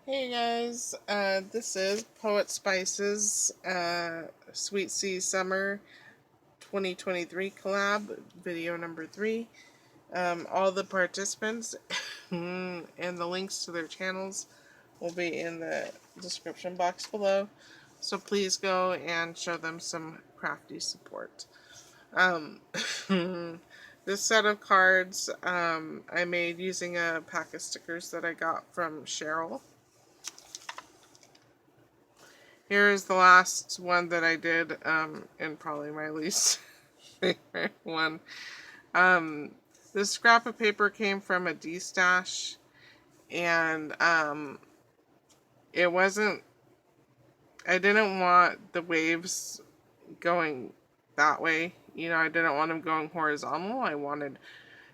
Hey guys, this is Poetspice's Sweet Sea Summer 2023 collab, video number 3. All the participants and the links to their channels will be in the description box below, so please go and show them some crafty support. This set of cards I made using a pack of stickers that I got from Cheryl. Here's the last one that I did, and probably my least favorite one. This scrap of paper came from a D-stash, and it wasn't, I didn't want the waves going that way. You know, I didn't want them going horizontal. I wanted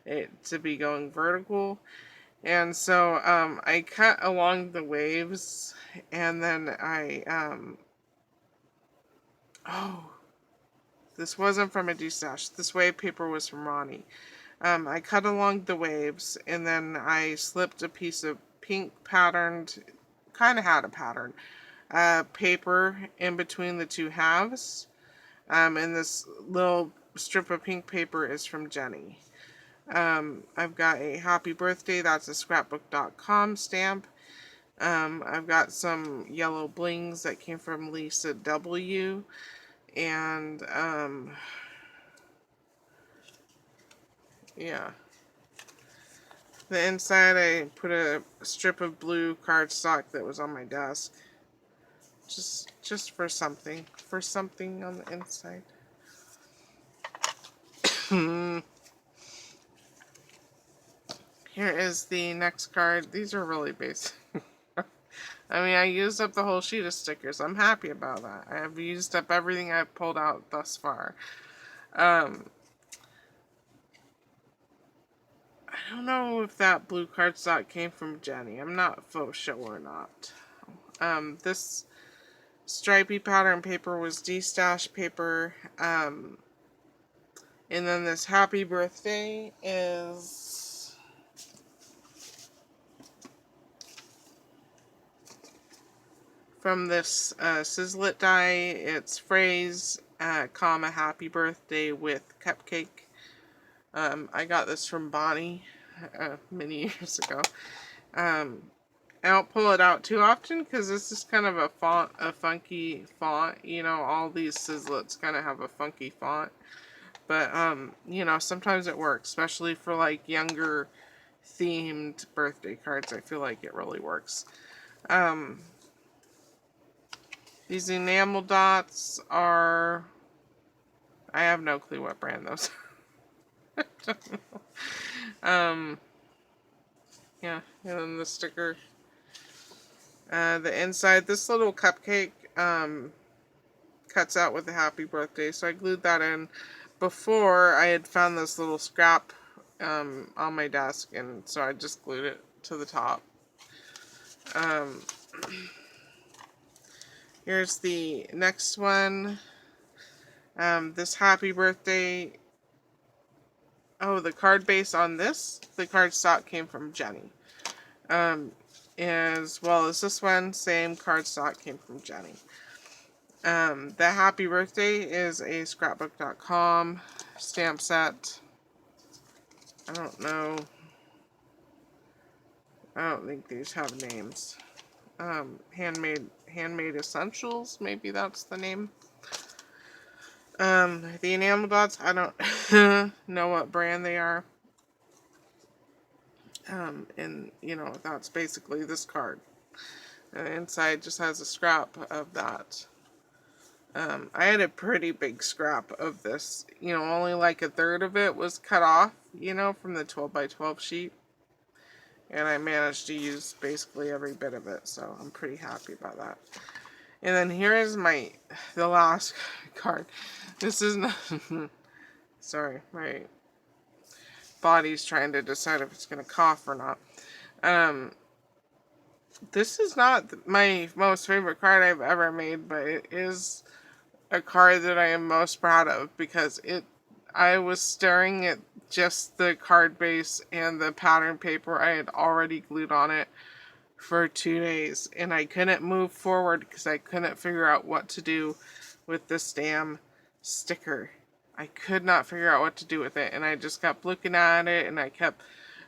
it to be going vertical. And so I cut along the waves, and then this wasn't from a D-stash. This wave paper was from Ronnie. I cut along the waves, and then I slipped a piece of pink patterned, kind of had a pattern, paper in between the two halves. And this little strip of pink paper is from Jennie. I've got a happy birthday, that's a scrapbook.com stamp. I've got some yellow blings that came from Lisa W. And, yeah. The inside, I put a strip of blue cardstock that was on my desk. Just for something on the inside. Here is the next card. These are really basic. I mean, I used up the whole sheet of stickers. I'm happy about that. I have used up everything I've pulled out thus far. I don't know if that blue cardstock came from Jennie. I'm not faux sure or not. This stripy pattern paper was D-stash paper. And then this happy birthday is from this Sizzlet die. It's phrase, comma, happy birthday with cupcake. I got this from Bonnie many years ago. I don't pull it out too often because this is kind of a funky font. You know, all these Sizzlets kind of have a funky font. But, you know, sometimes it works, especially for like younger themed birthday cards. I feel like it really works. These enamel dots are, I have no clue what brand those are. Yeah, and then the sticker. The inside, this little cupcake cuts out with a happy birthday, so I glued that in before I had found this little scrap on my desk, and so I just glued it to the top. Here's the next one. This happy birthday. Oh, the card base on this, the cardstock came from Jennie. As well as this one, same cardstock came from Jennie. The happy birthday is a scrapbook.com stamp set. I don't know. I don't think these have names. Handmade essentials, maybe that's the name. The enamel dots, I don't know what brand they are. And you know, that's basically this card. And the inside just has a scrap of that. I had a pretty big scrap of this. You know, only like a third of it was cut off, you know, from the 12 by 12 sheet. And I managed to use basically every bit of it, so I'm pretty happy about that. And then here is the last card. This is not, sorry, my body's trying to decide if it's going to cough or not. This is not my most favorite card I've ever made, but it is a card that I am most proud of because I was staring at just the card base and the pattern paper I had already glued on it for 2 days, and I couldn't move forward because I couldn't figure out what to do with this damn sticker. I could not figure out what to do with it, and I just kept looking at it, and I kept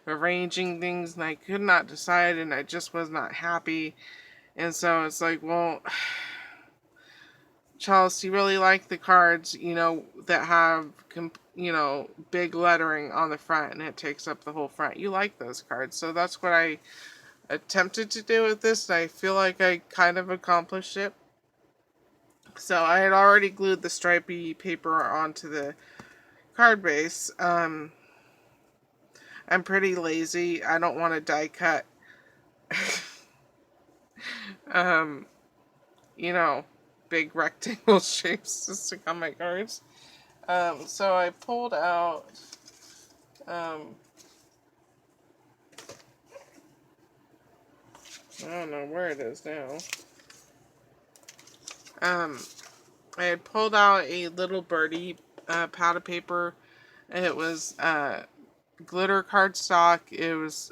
arranging things, and I could not decide, and I just was not happy. And so it's like, well, Charles, you really like the cards, you know, that have, you know, big lettering on the front, and it takes up the whole front. You like those cards. So that's what I attempted to do with this, and I feel like I kind of accomplished it. So I had already glued the stripy paper onto the card base. I'm pretty lazy. I don't want to die cut. You know, big rectangle shapes to stick on my cards. So I pulled out I don't know where it is now. I had pulled out a little birdie pad of paper. It was glitter cardstock. It was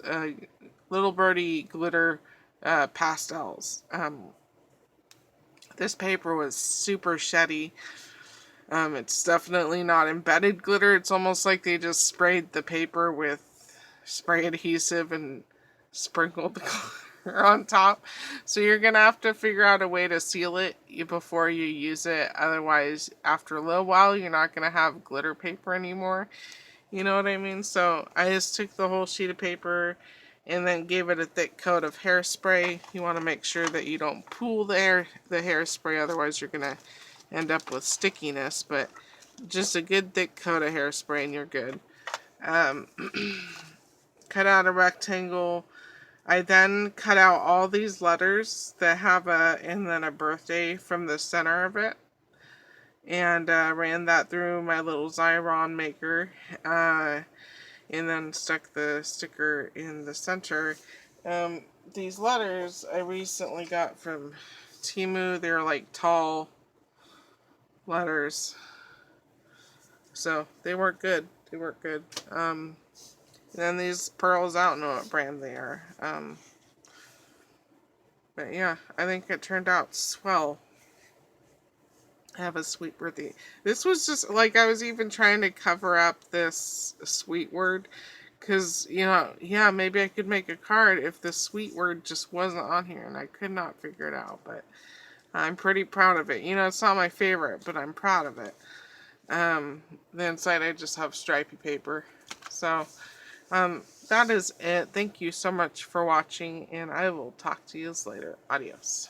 little birdie glitter pastels. This paper was super sheddy. It's definitely not embedded glitter. It's almost like they just sprayed the paper with spray adhesive and sprinkled the glitter on top. So you're going to have to figure out a way to seal it before you use it. Otherwise, after a little while, you're not going to have glitter paper anymore. You know what I mean? So I just took the whole sheet of paper and then gave it a thick coat of hairspray. You want to make sure that you don't pool the hairspray, otherwise you're going to end up with stickiness. But just a good thick coat of hairspray and you're good. Cut out a rectangle. I then cut out all these letters that have and then a birthday from the center of it. And ran that through my little Xyron maker. And then stuck the sticker in the center. These letters I recently got from Temu. They're like tall letters. So they work good. They work good. And then these pearls, I don't know what brand they are. But yeah, I think it turned out swell. Have a sweet birthday. This was just like, I was even trying to cover up this sweet word because, you know, yeah, maybe I could make a card if the sweet word just wasn't on here, and I could not figure it out. But I'm pretty proud of it. You know, it's not my favorite, but I'm proud of it. The inside I just have stripy paper. So that is it. Thank you so much for watching, and I will talk to you later. Adios.